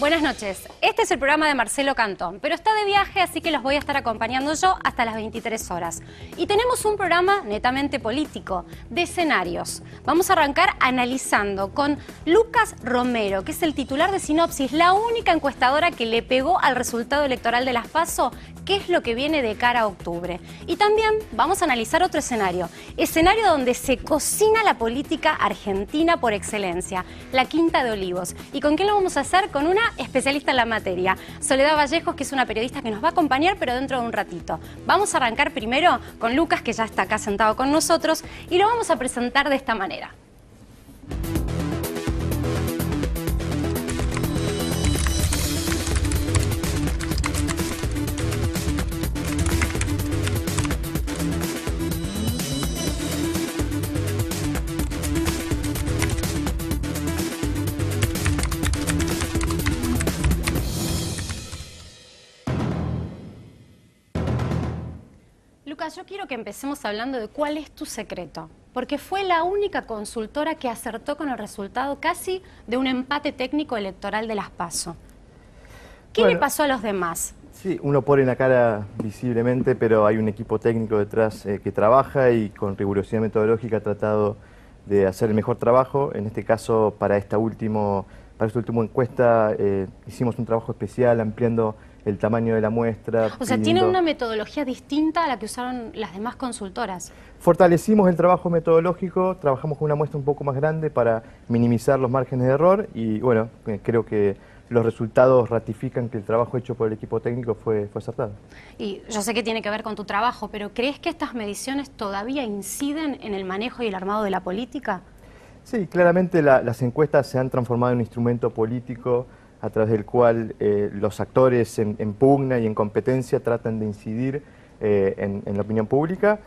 Buenas noches. Este es el programa de Marcelo Cantón, pero está de viaje, así que los voy a estar acompañando yo hasta las 23 horas. Y tenemos un programa netamente político, de escenarios. Vamos a arrancar analizando con Lucas Romero, que es el titular de Sinopsis, la única encuestadora que le pegó al resultado electoral de las PASO, qué es lo que viene de cara a octubre. Y también vamos a analizar otro escenario donde se cocina la política argentina por excelencia, la Quinta de Olivos. ¿Y con quién lo vamos a hacer? Con una especialista en la materia, Soledad Vallejos, que es una periodista que nos va a acompañar, pero dentro de un ratito. Vamos a arrancar primero con Lucas, que ya está acá sentado con nosotros, y lo vamos a presentar de esta manera. Lucas, yo quiero que empecemos hablando de cuál es tu secreto, porque fue la única consultora que acertó con el resultado casi de un empate técnico electoral de las PASO. ¿Qué le pasó a los demás? Sí, uno pone la cara visiblemente, pero hay un equipo técnico detrás que trabaja y con rigurosidad metodológica ha tratado de hacer el mejor trabajo. En este caso, para esta última encuesta, hicimos un trabajo especial ampliando el tamaño de la muestra. O sea, tienen una metodología distinta a la que usaron las demás consultoras. Fortalecimos el trabajo metodológico, trabajamos con una muestra un poco más grande para minimizar los márgenes de error y bueno, creo que los resultados ratifican que el trabajo hecho por el equipo técnico fue acertado. Y yo sé que tiene que ver con tu trabajo, pero ¿crees que estas mediciones todavía inciden en el manejo y el armado de la política? Sí, claramente las encuestas se han transformado en un instrumento político a través del cual los actores en pugna y en competencia tratan de incidir en la opinión pública,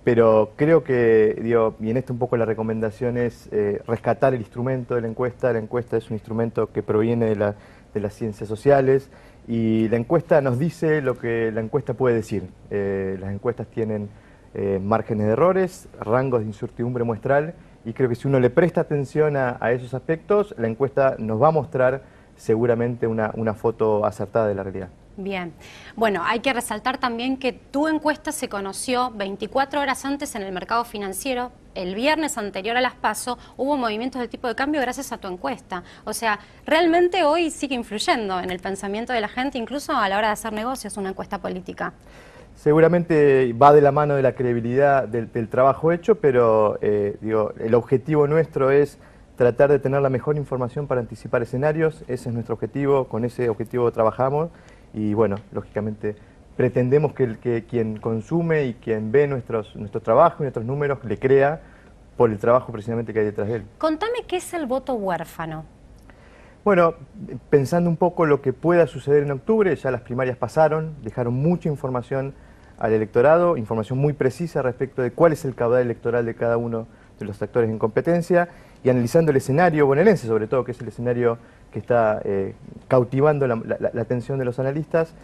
pero creo que, y en esto un poco la recomendación es rescatar el instrumento de la encuesta. La encuesta es un instrumento que proviene de las ciencias sociales y la encuesta nos dice lo que la encuesta puede decir. Las encuestas tienen márgenes de errores, rangos de incertidumbre muestral y creo que si uno le presta atención a esos aspectos, la encuesta nos va a mostrar seguramente una foto acertada de la realidad. Bien. Bueno, hay que resaltar también que tu encuesta se conoció 24 horas antes en el mercado financiero. El viernes anterior a las PASO hubo movimientos del tipo de cambio gracias a tu encuesta. O sea, realmente hoy sigue influyendo en el pensamiento de la gente, incluso a la hora de hacer negocios, una encuesta política. Seguramente va de la mano de la credibilidad del trabajo hecho, pero el objetivo nuestro es tratar de tener la mejor información para anticipar escenarios. Ese es nuestro objetivo, con ese objetivo trabajamos y bueno, lógicamente pretendemos que quien consume y quien ve nuestro trabajo y nuestros números le crea por el trabajo precisamente que hay detrás de él. Contame qué es el voto huérfano. Bueno, pensando un poco lo que pueda suceder en octubre, ya las primarias pasaron, dejaron mucha información al electorado, información muy precisa respecto de cuál es el caudal electoral de cada uno de los actores en competencia, y analizando el escenario bonaerense, sobre todo, que es el escenario que está cautivando la atención de los analistas,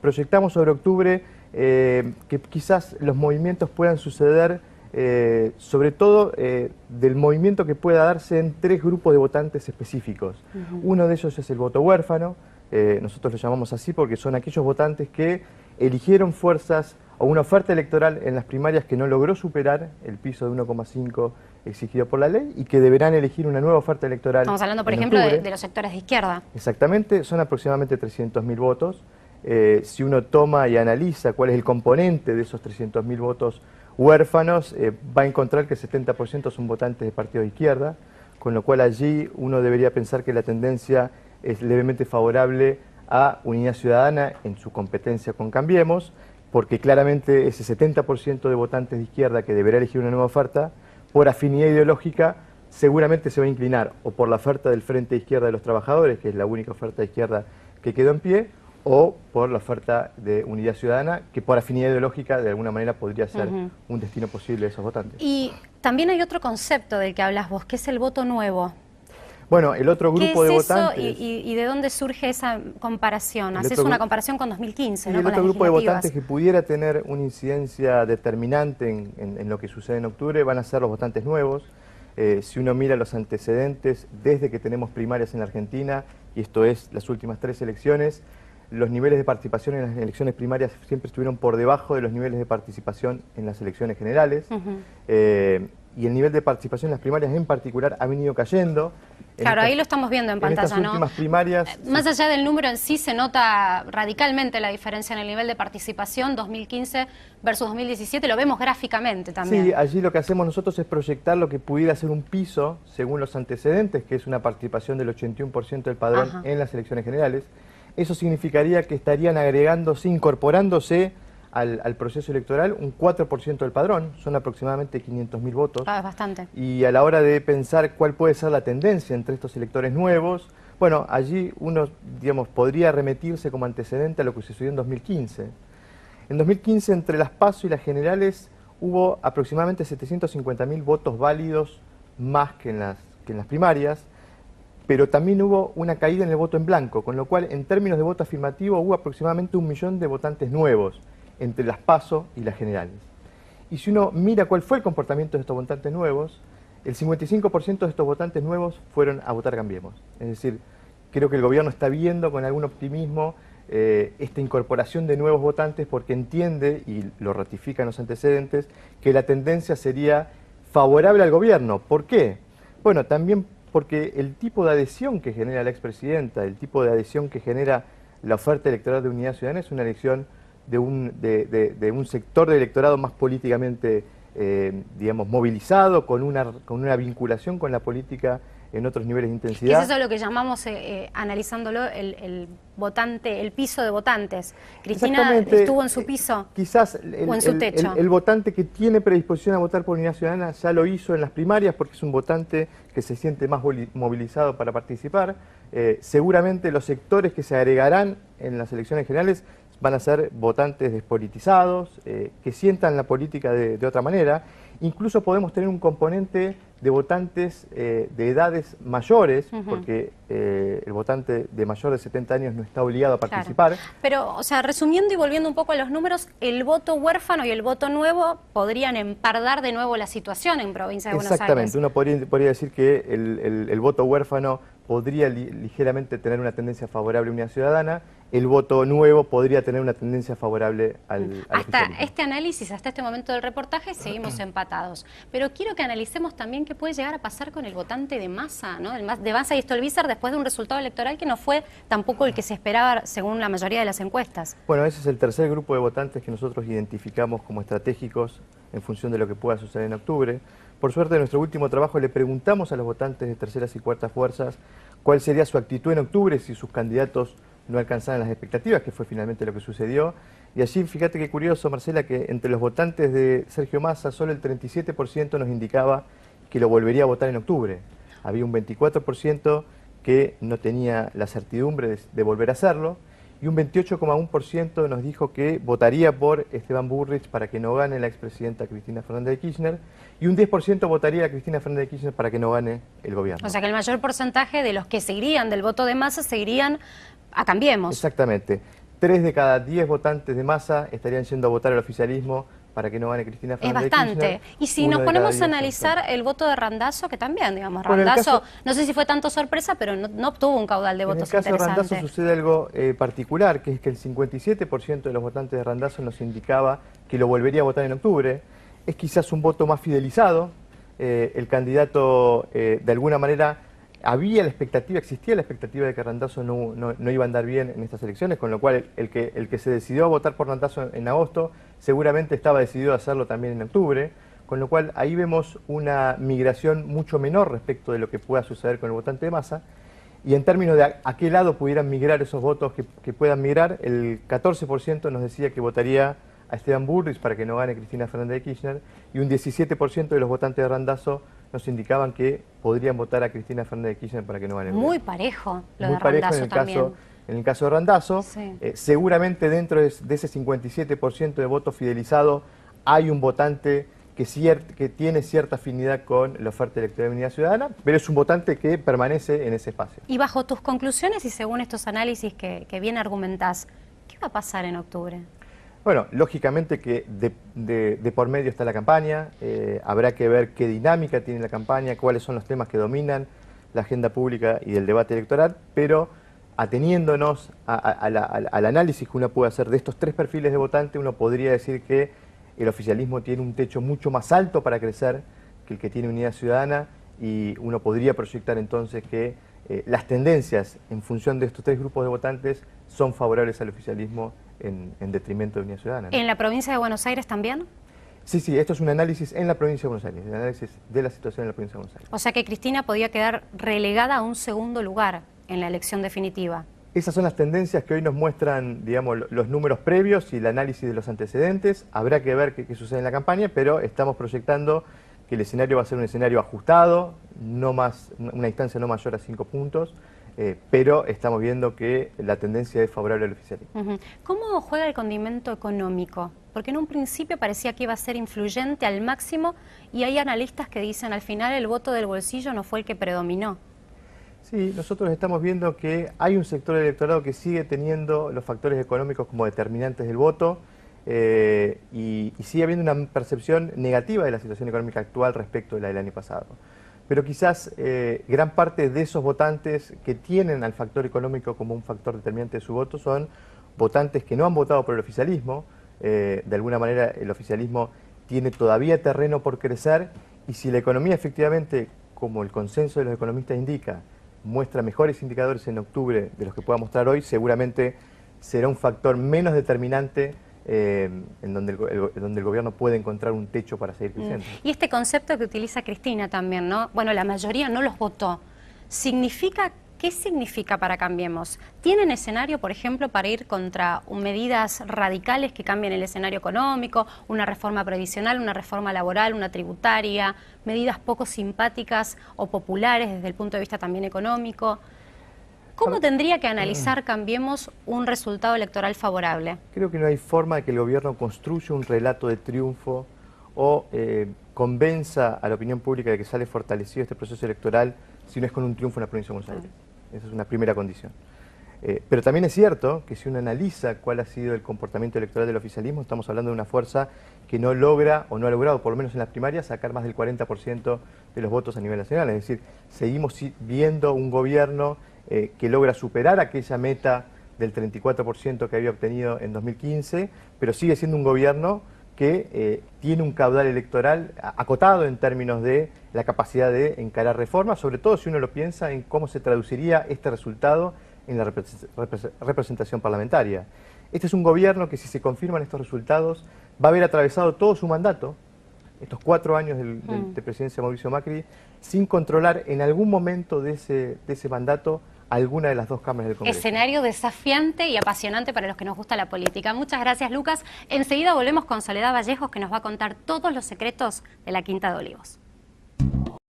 proyectamos sobre octubre que quizás los movimientos puedan suceder, sobre todo del movimiento que pueda darse en tres grupos de votantes específicos. Uno de ellos es el voto huérfano, nosotros lo llamamos así porque son aquellos votantes que eligieron fuerzas o una oferta electoral en las primarias que no logró superar el piso de 1,5 exigido por la ley y que deberán elegir una nueva oferta electoral. Estamos hablando, por ejemplo, de los sectores de izquierda. Exactamente, son aproximadamente 300.000 votos. Si uno toma y analiza cuál es el componente de esos 300.000 votos huérfanos, va a encontrar que el 70% son votantes de partidos de izquierda, con lo cual allí uno debería pensar que la tendencia es levemente favorable a Unidad Ciudadana en su competencia con Cambiemos, porque claramente ese 70% de votantes de izquierda que deberá elegir una nueva oferta, por afinidad ideológica, seguramente se va a inclinar o por la oferta del Frente de Izquierda de los Trabajadores, que es la única oferta de izquierda que quedó en pie, o por la oferta de Unidad Ciudadana, que por afinidad ideológica de alguna manera podría ser un destino posible de esos votantes. Y también hay otro concepto del que hablas vos, que es el voto nuevo. Bueno, el otro grupo de votantes... ¿Qué es eso y de dónde surge esa comparación? Haces una comparación con 2015, ¿no? El otro grupo de votantes que pudiera tener una incidencia determinante en lo que sucede en octubre van a ser los votantes nuevos. Si uno mira los antecedentes desde que tenemos primarias en la Argentina, y esto es las últimas 3 elecciones, los niveles de participación en las elecciones primarias siempre estuvieron por debajo de los niveles de participación en las elecciones generales. Y el nivel de participación en las primarias en particular ha venido cayendo. Claro, ahí lo estamos viendo en pantalla, estas últimas primarias... Más allá del número en sí, se nota radicalmente la diferencia en el nivel de participación 2015 versus 2017, lo vemos gráficamente también. Sí, allí lo que hacemos nosotros es proyectar lo que pudiera ser un piso, según los antecedentes, que es una participación del 81% del padrón en las elecciones generales. Eso significaría que estarían agregándose, incorporándose al proceso electoral un 4% del padrón, son aproximadamente 500.000 votos. Ah, es bastante. Y a la hora de pensar cuál puede ser la tendencia entre estos electores nuevos, bueno, allí uno, digamos, podría remitirse como antecedente a lo que sucedió en 2015. En 2015, entre las PASO y las generales, hubo aproximadamente 750.000 votos válidos más que en las primarias, pero también hubo una caída en el voto en blanco, con lo cual, en términos de voto afirmativo, hubo aproximadamente 1 millón de votantes nuevos entre las PASO y las generales. Y si uno mira cuál fue el comportamiento de estos votantes nuevos, el 55% de estos votantes nuevos fueron a votar Cambiemos. Es decir, creo que el gobierno está viendo con algún optimismo esta incorporación de nuevos votantes porque entiende, y lo ratifican los antecedentes, que la tendencia sería favorable al gobierno. ¿Por qué? Bueno, también porque el tipo de adhesión que genera la expresidenta, el tipo de adhesión que genera la oferta electoral de Unidad Ciudadana es una elección de un sector de electorado más políticamente, digamos, movilizado, con una vinculación con la política en otros niveles de intensidad. Es eso lo que llamamos, analizándolo, el votante, el piso de votantes. Cristina estuvo en su piso, quizás o en su techo. El votante que tiene predisposición a votar por Unidad Ciudadana ya lo hizo en las primarias porque es un votante que se siente más movilizado para participar. Seguramente los sectores que se agregarán en las elecciones generales van a ser votantes despolitizados, que sientan la política de otra manera. Incluso podemos tener un componente de votantes de edades mayores, porque el votante de mayor de 70 años no está obligado a participar. Claro. Pero, o sea, resumiendo y volviendo un poco a los números, el voto huérfano y el voto nuevo podrían empardar de nuevo la situación en Provincia de Buenos Aires. Exactamente, uno podría decir que el voto huérfano podría ligeramente tener una tendencia favorable a Unidad Ciudadana, el voto nuevo podría tener una tendencia favorable al hasta oficialismo. este análisis, hasta este momento del reportaje, seguimos empatados. Pero quiero que analicemos también qué puede llegar a pasar con el votante de Massa, ¿no? De Massa y Stolbizer, después de un resultado electoral que no fue tampoco el que se esperaba según la mayoría de las encuestas. Bueno, ese es el tercer grupo de votantes que nosotros identificamos como estratégicos en función de lo que pueda suceder en octubre. Por suerte, en nuestro último trabajo le preguntamos a los votantes de terceras y cuartas fuerzas cuál sería su actitud en octubre si sus candidatos no alcanzaran las expectativas, que fue finalmente lo que sucedió. Y allí, fíjate qué curioso, Marcela, que entre los votantes de Sergio Massa, solo el 37% nos indicaba que lo volvería a votar en octubre. Había un 24% que no tenía la certidumbre de volver a hacerlo, y un 28,1% nos dijo que votaría por Esteban Bullrich para que no gane la expresidenta Cristina Fernández de Kirchner, y un 10% votaría a Cristina Fernández de Kirchner para que no gane el gobierno. O sea que el mayor porcentaje de los que seguirían del voto de Massa seguirían a Cambiemos. Exactamente. 3 de cada 10 votantes de Massa estarían yendo a votar al oficialismo para que no gane Cristina Fernández de Kirchner. Es bastante. Y si nos ponemos a analizar el voto de Randazzo, que también, digamos, Bueno, Randazzo, no sé si fue tanto sorpresa, pero no obtuvo un caudal de votos interesante. En el caso de Randazzo sucede algo particular, que es que el 57% de los votantes de Randazzo nos indicaba que lo volvería a votar en octubre. Es quizás un voto más fidelizado. El candidato, de alguna manera, existía la expectativa de que Randazzo no iba a andar bien en estas elecciones, con lo cual el que se decidió a votar por Randazzo en agosto seguramente estaba decidido a hacerlo también en octubre, con lo cual ahí vemos una migración mucho menor respecto de lo que pueda suceder con el votante de Massa. Y en términos de a qué lado pudieran migrar esos votos que puedan migrar, el 14% nos decía que votaría a Esteban Bullrich para que no gane Cristina Fernández de Kirchner, y un 17% de los votantes de Randazzo nos indicaban que podrían votar a Cristina Fernández de Kirchner para que no gane el gobierno. Muy parejo lo de Randazzo también. En el caso de Randazzo, sí. Seguramente dentro de ese 57% de voto fidelizado hay un votante que tiene cierta afinidad con la oferta electoral de Unidad Ciudadana, pero es un votante que permanece en ese espacio. Y bajo tus conclusiones y según estos análisis que bien argumentás, ¿qué va a pasar en octubre? Bueno, lógicamente que de por medio está la campaña, habrá que ver qué dinámica tiene la campaña, cuáles son los temas que dominan la agenda pública y del debate electoral, pero ateniéndonos al análisis que uno puede hacer de estos tres perfiles de votante, uno podría decir que el oficialismo tiene un techo mucho más alto para crecer que el que tiene Unidad Ciudadana, y uno podría proyectar entonces que las tendencias en función de estos tres grupos de votantes son favorables al oficialismo en detrimento de Unidad Ciudadana, ¿no? ¿En la provincia de Buenos Aires también? Sí, esto es un análisis en la provincia de Buenos Aires, el análisis de la situación en la provincia de Buenos Aires. O sea que Cristina podía quedar relegada a un segundo lugar en la elección definitiva. Esas son las tendencias que hoy nos muestran, digamos, los números previos y el análisis de los antecedentes. Habrá que ver qué sucede en la campaña, pero estamos proyectando que el escenario va a ser un escenario ajustado, no más, una distancia no mayor a 5 puntos, pero estamos viendo que la tendencia es favorable al oficialismo. ¿Cómo juega el condimento económico? Porque en un principio parecía que iba a ser influyente al máximo y hay analistas que dicen al final el voto del bolsillo no fue el que predominó. Sí, nosotros estamos viendo que hay un sector del electorado que sigue teniendo los factores económicos como determinantes del voto, y sigue habiendo una percepción negativa de la situación económica actual respecto de la del año pasado. Pero quizás gran parte de esos votantes que tienen al factor económico como un factor determinante de su voto son votantes que no han votado por el oficialismo. De alguna manera el oficialismo tiene todavía terreno por crecer, y si la economía efectivamente, como el consenso de los economistas indica, muestra mejores indicadores en octubre de los que pueda mostrar hoy, seguramente será un factor menos determinante en donde el gobierno puede encontrar un techo para seguir creciendo. Y este concepto que utiliza Cristina también, ¿no? Bueno, la mayoría no los votó. ¿Qué significa para Cambiemos? ¿Tienen escenario, por ejemplo, para ir contra medidas radicales que cambien el escenario económico, una reforma previsional, una reforma laboral, una tributaria, medidas poco simpáticas o populares desde el punto de vista también económico? ¿Cómo tendría que analizar Cambiemos un resultado electoral favorable? Creo que no hay forma de que el gobierno construya un relato de triunfo o convenza a la opinión pública de que sale fortalecido este proceso electoral si no es con un triunfo en la provincia de Buenos Aires. Esa es una primera condición. Pero también es cierto que si uno analiza cuál ha sido el comportamiento electoral del oficialismo, estamos hablando de una fuerza que no logra, o no ha logrado, por lo menos en las primarias, sacar más del 40% de los votos a nivel nacional. Es decir, seguimos viendo un gobierno que logra superar aquella meta del 34% que había obtenido en 2015, pero sigue siendo un gobierno que tiene un caudal electoral acotado en términos de la capacidad de encarar reformas, sobre todo si uno lo piensa en cómo se traduciría este resultado en la representación parlamentaria. Este es un gobierno que, si se confirman estos resultados, va a haber atravesado todo su mandato, estos 4 años de presidencia de Mauricio Macri, sin controlar en algún momento de ese mandato alguna de las dos cámaras del Congreso. Escenario desafiante y apasionante para los que nos gusta la política. Muchas gracias, Lucas. Enseguida volvemos con Soledad Vallejos, que nos va a contar todos los secretos de la Quinta de Olivos.